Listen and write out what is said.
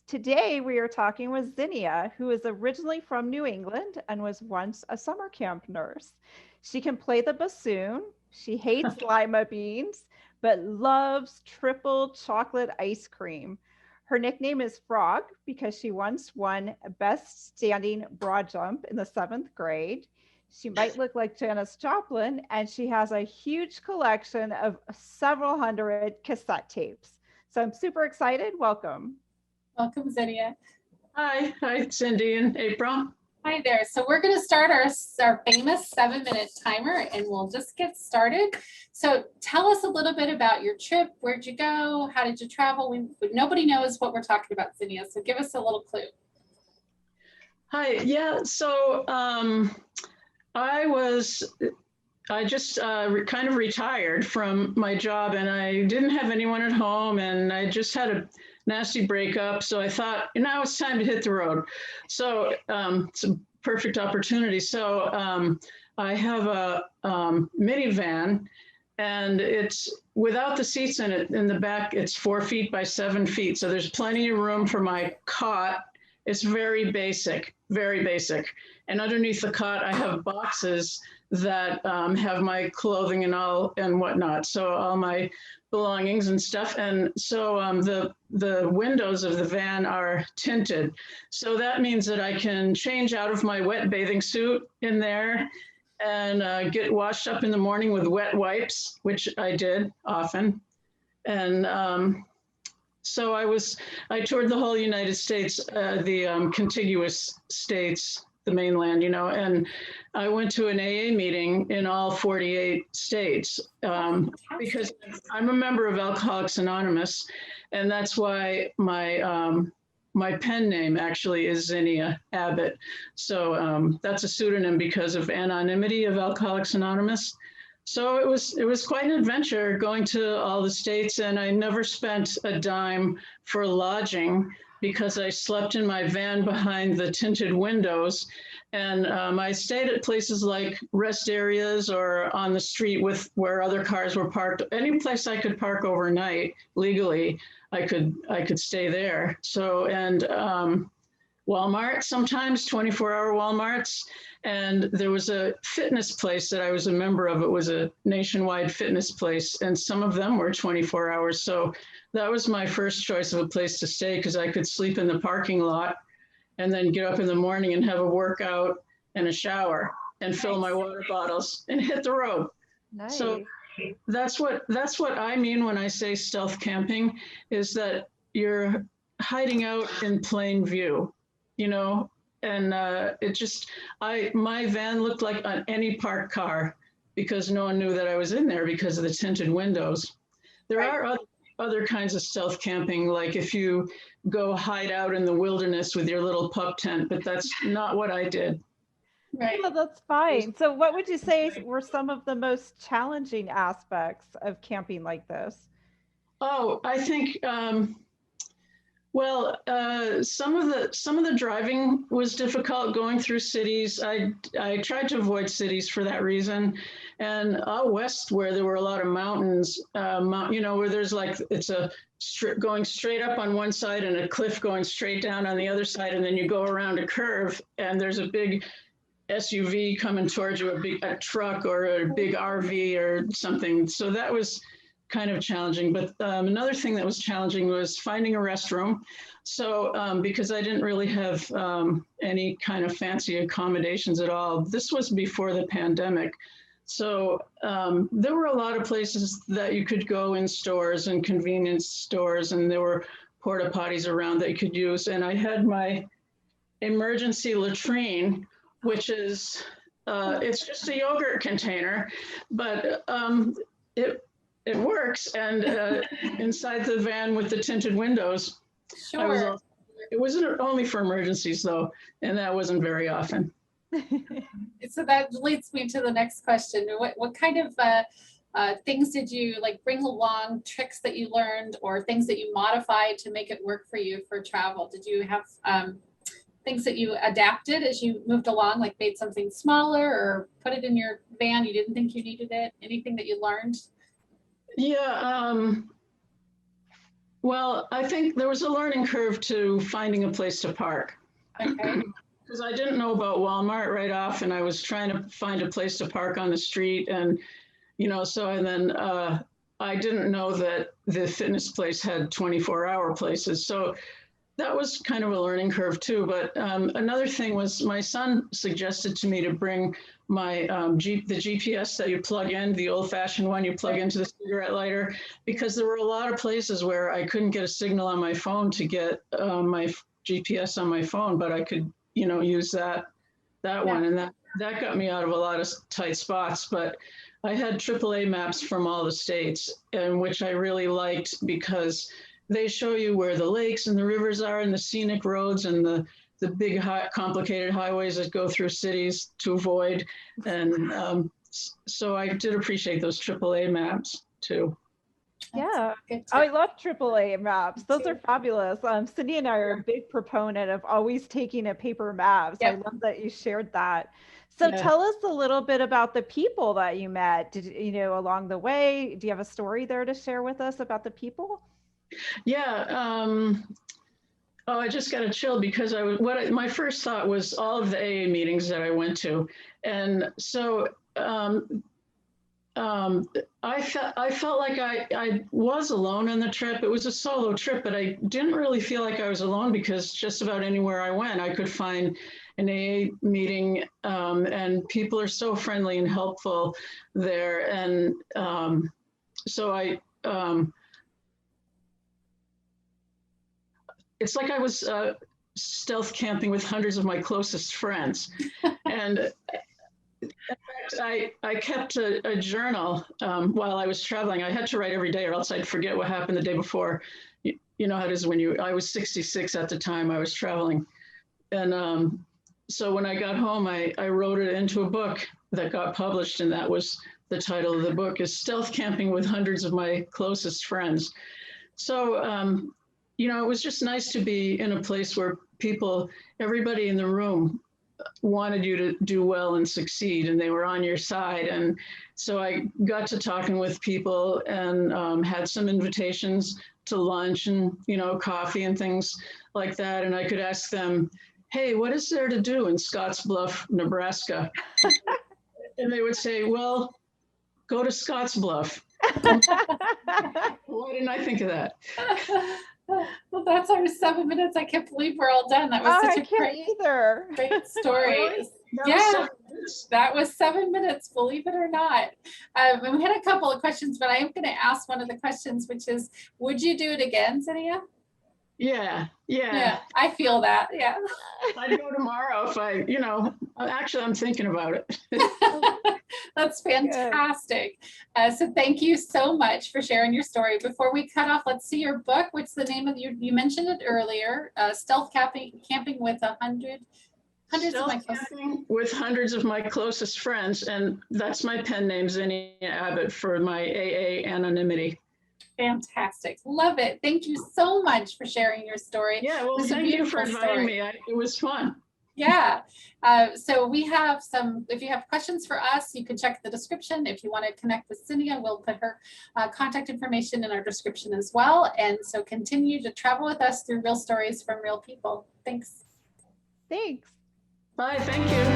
Today we are talking with Zinnia, who is originally from New England and was once a summer camp nurse. She can play the bassoon. She hates lima beans, but loves triple chocolate ice cream. Her nickname is Frog because she once won best standing broad jump in the 7th grade. She might look like Janis Joplin, and she has a huge collection of several hundred cassette tapes. So I'm super excited. Welcome. Welcome, Zinnia. Hi, Cindy and April. Hi there. So we're going to start our famous 7-minute timer, and we'll just get started. So tell us a little bit about your trip. Where'd you go? How did you travel? Nobody knows what we're talking about, Zinnia. So give us a little clue. Hi. Yeah. So I just kind of retired from my job, and I didn't have anyone at home, and I just had a nasty breakup. So I thought, now it's time to hit the road. So it's a perfect opportunity. So I have a minivan, and it's without the seats in it. In the back, it's 4 feet by 7 feet. So there's plenty of room for my cot. It's very basic, very basic. And underneath the cot, I have boxes that have my clothing and whatnot. So all my belongings and stuff. And so the windows of the van are tinted. So that means that I can change out of my wet bathing suit in there and get washed up in the morning with wet wipes, which I did often. And so I toured the whole United States, the contiguous states, the mainland, and I went to an AA meeting in all 48 states because I'm a member of Alcoholics Anonymous, and that's why my pen name actually is Zinnia Abbott. So that's a pseudonym because of anonymity of Alcoholics Anonymous. So it was quite an adventure going to all the states, and I never spent a dime for lodging because I slept in my van behind the tinted windows. And I stayed at places like rest areas or on the street where other cars were parked. Any place I could park overnight legally, I could stay there. So, and Walmart, sometimes 24-hour Walmarts. And there was a fitness place that I was a member of. It was a nationwide fitness place, and some of them were 24 hours. So that was my first choice of a place to stay because I could sleep in the parking lot and then get up in the morning and have a workout and a shower and fill my water bottles and hit the road. Nice. So that's what I mean when I say stealth camping, is that you're hiding out in plain view, and my van looked like any parked car because no one knew that I was in there because of the tinted windows. There are other kinds of stealth camping, like if you go hide out in the wilderness with your little pup tent, but that's not what I did. Right. Yeah, that's fine. So what would you say were some of the most challenging aspects of camping like this? Oh, I think, some of the driving was difficult going through cities. I tried to avoid cities for that reason. And out west, where there were a lot of mountains, where there's going straight up on one side and a cliff going straight down on the other side, and then you go around a curve and there's a big SUV coming towards you, a truck or a big RV or something. So that was kind of challenging. But another thing that was challenging was finding a restroom. So because I didn't really have any kind of fancy accommodations at all. This was before the pandemic. So there were a lot of places that you could go in stores and convenience stores, and there were porta potties around that you could use. And I had my emergency latrine, which is, it's just a yogurt container, but it works. And inside the van with the tinted windows, Sure. It wasn't only for emergencies though, and that wasn't very often. So that leads me to the next question. What kind of things did you bring along, tricks that you learned or things that you modified to make it work for you for travel? Did you have things that you adapted as you moved along, like made something smaller or put it in your van, you didn't think you needed it? Anything that you learned? Yeah, Well, I think there was a learning curve to finding a place to park. Okay. Because I didn't know about Walmart right off, and I was trying to find a place to park on the street, and so and then I didn't know that the fitness place had 24-hour places. So that was kind of a learning curve too. But another thing was my son suggested to me to bring my the GPS that you plug in, the old-fashioned one you plug into the cigarette lighter, because there were a lot of places where I couldn't get a signal on my phone to get my GPS on my phone, but I could, use that one, and that got me out of a lot of tight spots. But I had AAA maps from all the states, and which I really liked because they show you where the lakes and the rivers are and the scenic roads and the big, complicated highways that go through cities to avoid. And so I did appreciate those AAA maps too. Yeah, I love AAA maps. Those are fabulous. Cindy and I are a big proponent of always taking a paper map. So I love that you shared that. So tell us a little bit about the people that you met. Did along the way? Do you have a story there to share with us about the people? Yeah. Oh, I just got a chill because my first thought was all of the AA meetings that I went to, and so I felt like I was alone on the trip. It was a solo trip, but I didn't really feel like I was alone because just about anywhere I went, I could find an AA meeting, and people are so friendly and helpful there, and so I. It's like I was stealth camping with hundreds of my closest friends. And in fact, I kept a journal while I was traveling. I had to write every day or else I'd forget what happened the day before. You know how it is when I was 66 at the time I was traveling. And so when I got home, I wrote it into a book that got published, and that was the title of the book, is Stealth Camping with Hundreds of My Closest Friends. So, it was just nice to be in a place where everybody in the room wanted you to do well and succeed, and they were on your side. And so I got to talking with people and had some invitations to lunch and, coffee and things like that. And I could ask them, hey, what is there to do in Scottsbluff, Nebraska? And they would say, well, go to Scottsbluff. Why didn't I think of that? Well, that's our 7 minutes. I can't believe we're all done. That was such a great story. Really? That was 7 minutes, believe it or not. And we had a couple of questions, but I am going to ask one of the questions, which is, would you do it again, Zinnia? Yeah. I feel that. Yeah. I'd go tomorrow if actually I'm thinking about it. That's fantastic. So thank you so much for sharing your story. Before we cut off, let's see your book. What's the name of you mentioned it earlier, Stealth Camping with hundreds of my closest friends. And that's my pen name, Zinnia Abbott, for my AA anonymity. Fantastic. Love it. Thank you so much for sharing your story. Yeah, well, thank you for inviting me. It was fun. Yeah. So we have if you have questions for us, you can check the description. If you want to connect with Zinnia, we'll put her contact information in our description as well. And so continue to travel with us through real stories from real people. Thanks. Thanks. Bye. Thank you.